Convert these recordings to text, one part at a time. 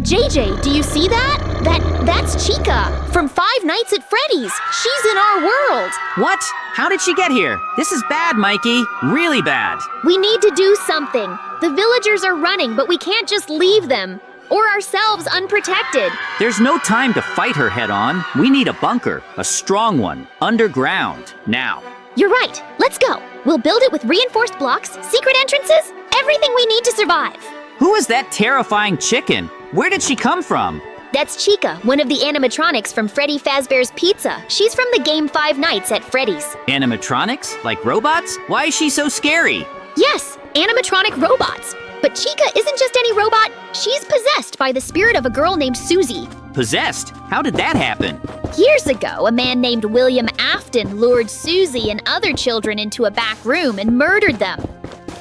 JJ, do you see that? That's Chica from Five Nights at Freddy's. She's in our world. What? How did she get here? This is bad, Mikey. Really bad. We need to do something. The villagers are running, but we can't just leave them or ourselves unprotected. There's no time to fight her head on. We need a bunker, a strong one, underground, now. You're right. Let's go. We'll build it with reinforced blocks, secret entrances, everything we need to survive. Who is that terrifying chicken? Where did she come from? That's Chica, one of the animatronics from Freddy Fazbear's Pizza. She's from the game Five Nights at Freddy's. Animatronics? Like robots? Why is she so scary? Yes, animatronic robots. But Chica isn't just any robot. She's possessed by the spirit of a girl named Susie. Possessed? How did that happen? Years ago, a man named William Afton lured Susie and other children into a back room and murdered them.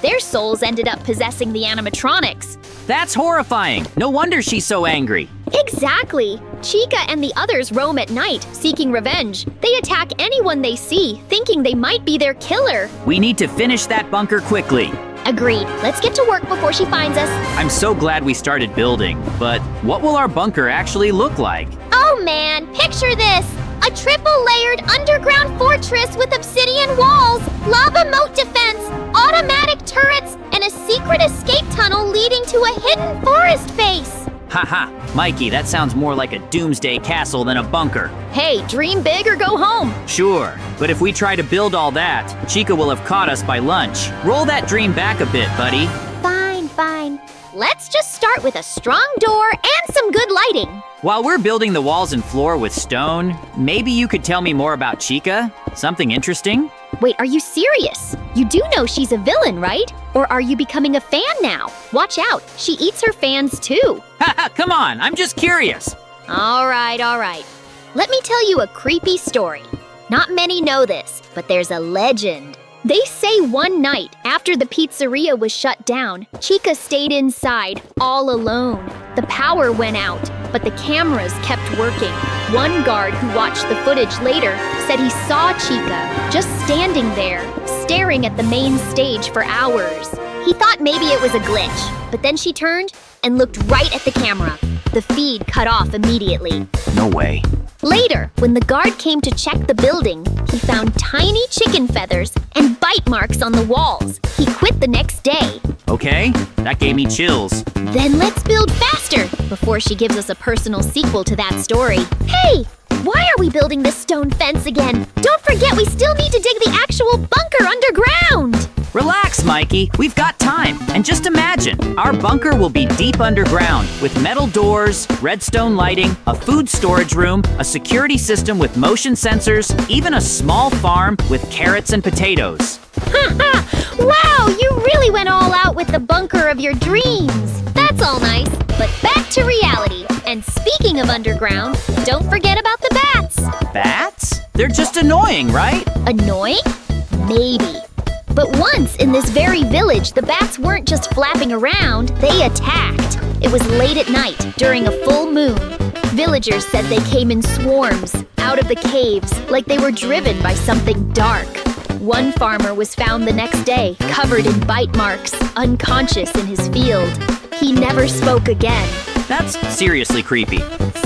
Their souls ended up possessing the animatronics. That's horrifying. No wonder she's so angry. Exactly. Chica and the others roam at night, seeking revenge. They attack anyone they see, thinking they might be their killer. We need to finish that bunker quickly. Agreed. Let's get to work before she finds us. I'm so glad we started building, but what will our bunker actually look like? Oh man, picture this. A triple-layered underground fortress with obsidian walls, lava moat defense, automatic turrets, and a secret escape tunnel leading to a hidden forest base. Haha, Mikey, that sounds more like a doomsday castle than a bunker. Hey, dream big or go home. Sure, but if we try to build all that, Chica will have caught us by lunch. Roll that dream back a bit, buddy. Fine. Let's just start with a strong door and some good lighting. While we're building the walls and floor with stone, maybe you could tell me more about Chica? Something interesting? Wait, are you serious? You do know she's a villain, right? Or are you becoming a fan now? Watch out, she eats her fans too. Haha, come on, I'm just curious. All right. Let me tell you a creepy story. Not many know this, but there's a legend. They say one night, after the pizzeria was shut down, Chica stayed inside, all alone. The power went out, but the cameras kept working. One guard who watched the footage later said he saw Chica just standing there, staring at the main stage for hours. He thought maybe it was a glitch, but then she turned and looked right at the camera. The feed cut off immediately. No way. Later, when the guard came to check the building, he found tiny chicken feathers and bite marks on the walls. He quit the next day. Okay, that gave me chills. Then let's build faster before she gives us a personal sequel to that story. Hey, why are we building this stone fence again? Don't forget we still need to dig the actual bunker underground. Relax, Mikey. We've got time. And just imagine, our bunker will be deep underground with metal doors, redstone lighting, a food storage room, a security system with motion sensors, even a small farm with carrots and potatoes. Wow, you really went all out with the bunker of your dreams. That's all nice, but back to reality. And speaking of underground, don't forget about the bats. Bats? They're just annoying, right? Annoying? Maybe. But once in this very village, the bats weren't just flapping around, they attacked. It was late at night, during a full moon. Villagers said they came in swarms, out of the caves, like they were driven by something dark. One farmer was found the next day, covered in bite marks, unconscious in his field. He never spoke again. That's seriously creepy.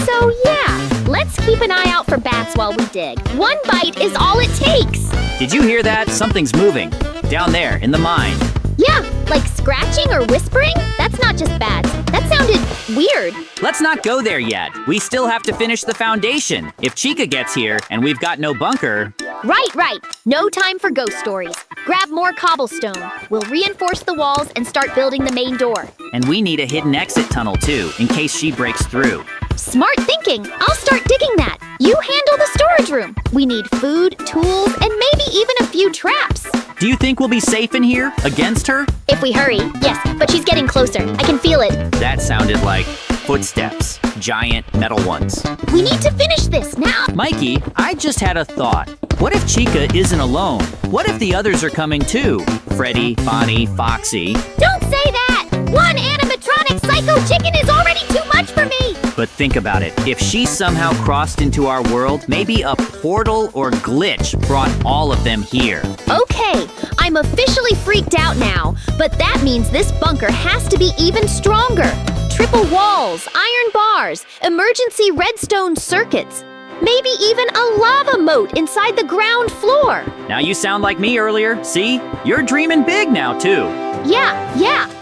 So yeah, let's keep an eye out for bats while we dig. One bite is all it takes. Did you hear that? Something's moving. Down there, in the mine. Yeah, like scratching or whispering? That's not just bats. That sounded weird. Let's not go there yet. We still have to finish the foundation. If Chica gets here and we've got no bunker... Right. No time for ghost stories. Grab more cobblestone. We'll reinforce the walls and start building the main door. And we need a hidden exit tunnel too, in case she breaks through. Smart thinking. I'll start digging that. You handle the storage room. We need food, tools, and maybe even a few traps. Do you think we'll be safe in here, against her? If we hurry, yes, but she's getting closer. I can feel it. That sounded like footsteps, giant metal ones. We need to finish this now. Mikey, I just had a thought. What if Chica isn't alone? What if the others are coming too? Freddy, Bonnie, Foxy. Don't say that! One animatronic psycho chicken is already too much for me! But think about it. If she somehow crossed into our world, maybe a portal or glitch brought all of them here. Okay, I'm officially freaked out now, but that means this bunker has to be even stronger. triple walls, iron bars, emergency redstone circuits, maybe even a lava moat inside the ground floor. Now you sound like me earlier. See? You're dreaming big now, too. Yeah.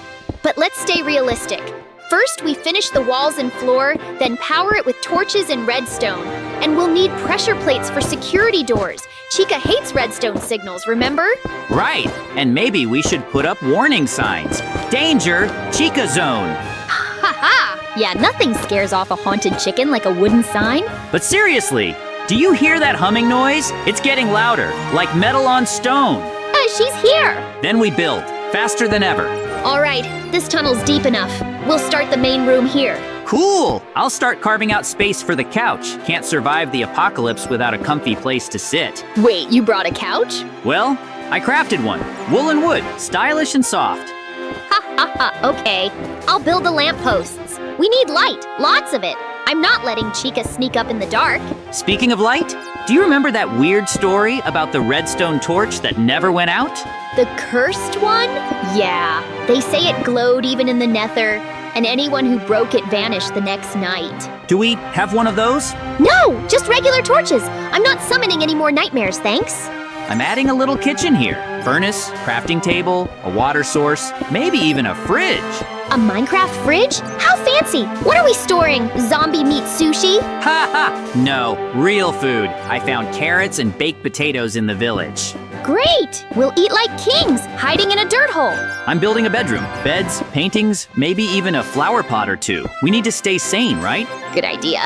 But let's stay realistic. First, we finish the walls and floor, then power it with torches and redstone. And we'll need pressure plates for security doors. Chica hates redstone signals, remember? Right. And maybe we should put up warning signs. Danger, Chica zone. Ha! Yeah, nothing scares off a haunted chicken like a wooden sign. But seriously, do you hear that humming noise? It's getting louder, like metal on stone. She's here! Then we build, faster than ever. All right, this tunnel's deep enough. We'll start the main room here. Cool! I'll start carving out space for the couch. Can't survive the apocalypse without a comfy place to sit. Wait, you brought a couch? Well, I crafted one. Wool and wood, stylish and soft. Ha, okay. I'll build the lampposts. We need light, lots of it. I'm not letting Chica sneak up in the dark. Speaking of light, do you remember that weird story about the redstone torch that never went out? The cursed one? Yeah. They say it glowed even in the nether, and anyone who broke it vanished the next night. Do we have one of those? No, just regular torches. I'm not summoning any more nightmares, thanks. I'm adding a little kitchen here. Furnace, crafting table, a water source, maybe even a fridge. A Minecraft fridge? How fancy! What are we storing? Zombie meat sushi? Ha! No, real food. I found carrots and baked potatoes in the village. Great! We'll eat like kings, hiding in a dirt hole. I'm building a bedroom. Beds, paintings, maybe even a flower pot or two. We need to stay sane, right? Good idea.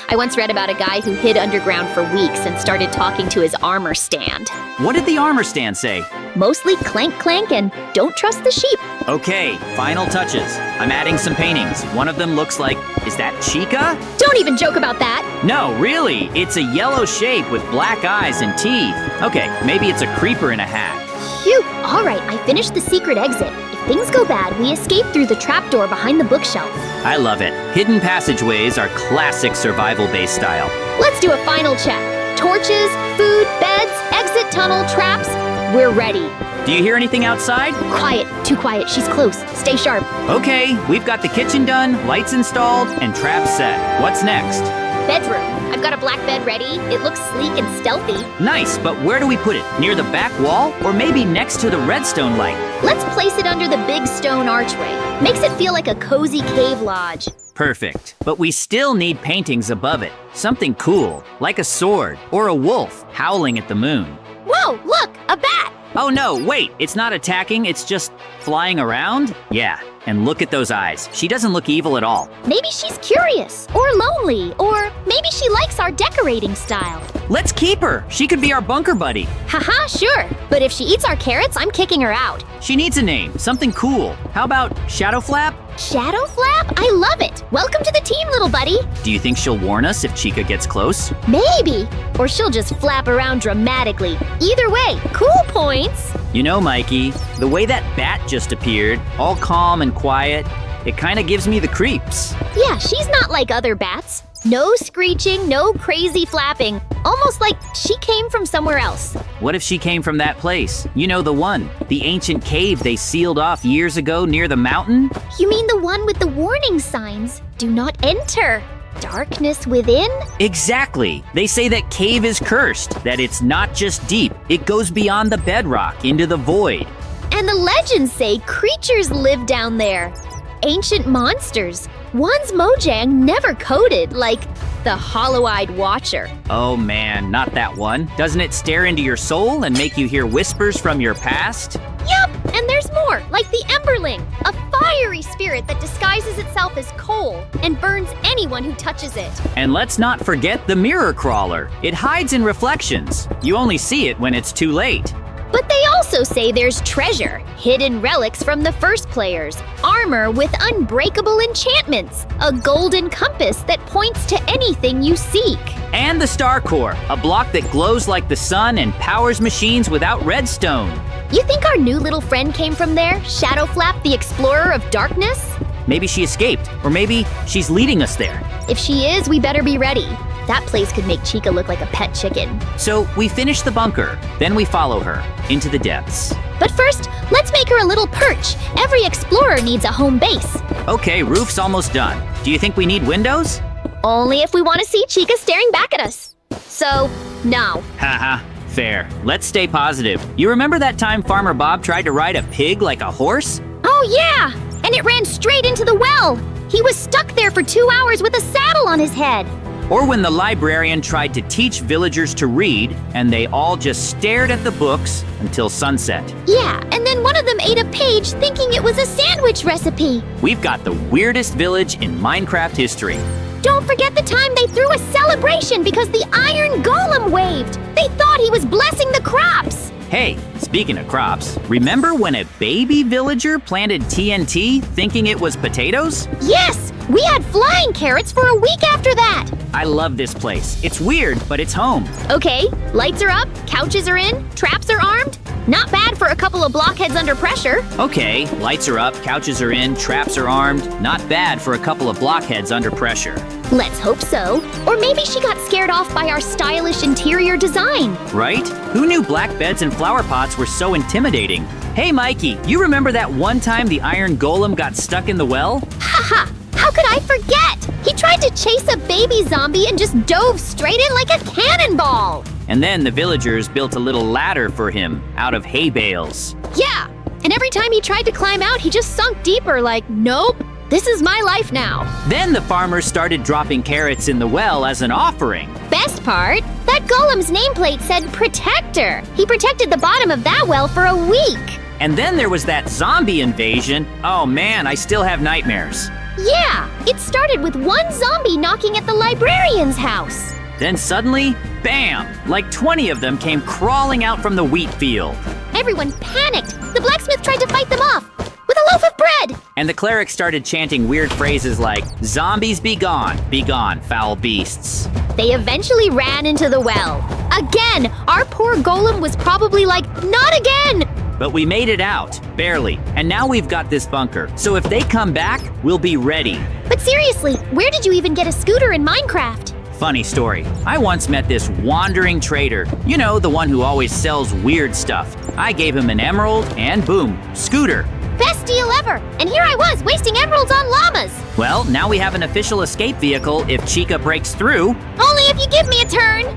I once read about a guy who hid underground for weeks and started talking to his armor stand. What did the armor stand say? Mostly clank clank and don't trust the sheep. Okay, final touches. I'm adding some paintings. One of them looks like, is that Chica? Don't even joke about that. No, really. It's a yellow shape with black eyes and teeth. Okay, maybe it's a creeper in a hat. Phew, all right, I finished the secret exit. If things go bad, we escape through the trapdoor behind the bookshelf. I love it. Hidden passageways are classic survival-based style. Let's do a final check. Torches, food, beds, exit tunnel, traps. We're ready. Do you hear anything outside? Quiet, too quiet, she's close. Stay sharp. Okay, we've got the kitchen done, lights installed, and traps set. What's next? Bedroom. I've got a black bed ready. It looks sleek and stealthy. Nice, but where do we put it? Near the back wall? Or maybe next to the redstone light? Let's place it under the big stone archway. Makes it feel like a cozy cave lodge. Perfect. But we still need paintings above it. Something cool, like a sword or a wolf howling at the moon. Whoa, look, a bat! Oh no, wait, it's not attacking, it's just flying around? Yeah, and look at those eyes. She doesn't look evil at all. Maybe she's curious, or lonely, or maybe she likes our decorating style. Let's keep her. She could be our bunker buddy. Haha, sure. But if she eats our carrots, I'm kicking her out. She needs a name, something cool. How about Shadow Flap? Shadow Flap? I love it. Welcome to the team, little buddy. Do you think she'll warn us if Chica gets close? Maybe. Or she'll just flap around dramatically. Either way, cool points. You know, Mikey, the way that bat just appeared, all calm and quiet, it kind of gives me the creeps. Yeah, she's not like other bats. No screeching, no crazy flapping. Almost like she came from somewhere else. What if she came from that place? You know, the one. The ancient cave they sealed off years ago near the mountain? You mean the one with the warning signs? Do not enter. Darkness within? Exactly. They say that cave is cursed, that it's not just deep, it goes beyond the bedrock into the void. And the legends say creatures live down there. Ancient monsters. One's Mojang never coded, like the hollow-eyed watcher. Oh man, not that one. Doesn't it stare into your soul and make you hear whispers from your past? Yup, and there's more, like the Emberling, a fiery spirit that disguises itself as coal and burns anyone who touches it. And let's not forget the mirror crawler. It hides in reflections. You only see it when it's too late. But they also say there's treasure, hidden relics from the first players, armor with unbreakable enchantments, a golden compass that points to anything you seek. And the Star Core, a block that glows like the sun and powers machines without redstone. You think our new little friend came from there, Shadow Flap, the explorer of darkness? Maybe she escaped, or maybe she's leading us there. If she is, we better be ready. That place could make Chica look like a pet chicken. So we finish the bunker, then we follow her into the depths. But first, let's make her a little perch. Every explorer needs a home base. Okay, roof's almost done. Do you think we need windows? Only if we want to see Chica staring back at us. So, no. Haha, fair. Let's stay positive. You remember that time Farmer Bob tried to ride a pig like a horse? Oh yeah! And it ran straight into the well. He was stuck there for 2 hours with a saddle on his head. Or when the librarian tried to teach villagers to read, and they all just stared at the books until sunset. Yeah, and then one of them ate a page thinking it was a sandwich recipe. We've got the weirdest village in Minecraft history. Don't forget the time they threw a celebration because the iron golem waved. They thought he was blessing the crops. Hey, speaking of crops, remember when a baby villager planted TNT thinking it was potatoes? Yes, we had flying carrots for a week after that. I love this place. It's weird, but it's home. Okay, lights are up, couches are in, traps are armed. Not bad for a couple of blockheads under pressure. Okay, lights are up, couches are in, traps are armed. Not bad for a couple of blockheads under pressure. Let's hope so. Or maybe she got scared off by our stylish interior design. Right? Who knew black beds and flower pots were so intimidating? Hey, Mikey, you remember that one time the iron golem got stuck in the well? Haha, how could I forget? He tried to chase a baby zombie and just dove straight in like a cannonball. And then the villagers built a little ladder for him out of hay bales. Yeah, and every time he tried to climb out, he just sunk deeper like, nope, this is my life now. Then the farmers started dropping carrots in the well as an offering. Best part, that golem's nameplate said Protector. He protected the bottom of that well for a week. And then there was that zombie invasion. Oh man, I still have nightmares. Yeah, it started with one zombie knocking at the librarian's house. Then suddenly, bam! Like 20 of them came crawling out from the wheat field. Everyone panicked. The blacksmith tried to fight them off with a loaf of bread. And the cleric started chanting weird phrases like, "Zombies be gone, foul beasts." They eventually ran into the well. Again, our poor golem was probably like, not again! But we made it out, barely. And now we've got this bunker. So if they come back, we'll be ready. But seriously, where did you even get a scooter in Minecraft? Funny story. I once met this wandering trader. You know, the one who always sells weird stuff. I gave him an emerald and boom, scooter. Best deal ever! And here I was, wasting emeralds on llamas! Well, now we have an official escape vehicle if Chica breaks through. Only if you give me a turn!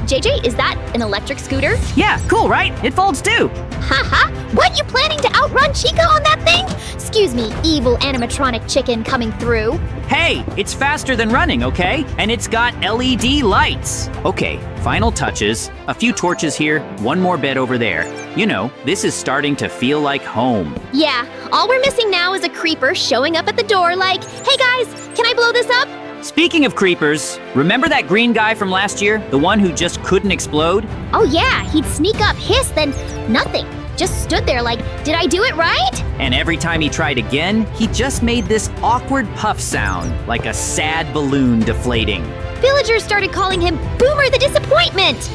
JJ, is that an electric scooter? Yeah, cool, right? It folds too. Haha! What, you planning to outrun Chica on that thing? Excuse me, evil animatronic chicken coming through. Hey, it's faster than running, okay? And it's got LED lights. Okay, final touches. A few torches here, one more bed over there. You know, this is starting to feel like home. Yeah, all we're missing now is a creeper showing up at the door like, hey guys, can I blow this up? Speaking of creepers, remember that green guy from last year? The one who just couldn't explode? Oh yeah, he'd sneak up, hiss, then nothing. Just stood there like, did I do it right? And every time he tried again, he just made this awkward puff sound, like a sad balloon deflating. Villagers started calling him Boomer the Disappointment.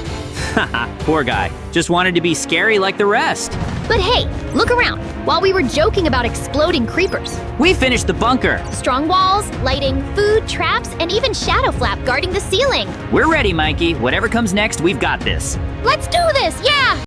Haha, poor guy. Just wanted to be scary like the rest. But hey, look around. While we were joking about exploding creepers, We finished the bunker. strong walls, lighting, food, traps, and even Shadow Flap guarding the ceiling. We're ready, Mikey. Whatever comes next, we've got this. Let's do this, yeah!